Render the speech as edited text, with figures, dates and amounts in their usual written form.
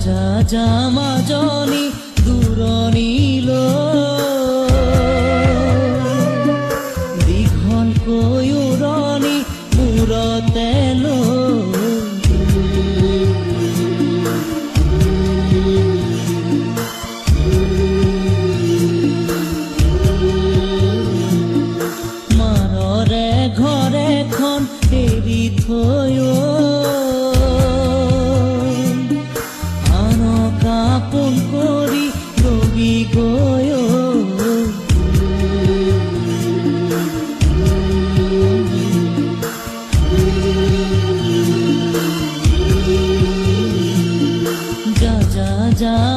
যা জামাজনী দূৰণিল দীঘলকৈ উৰণি মূৰতে মাৰৰে ঘৰ এখন এৰি থৈ আপোন কৰি ৰবি গৈ যা যা যা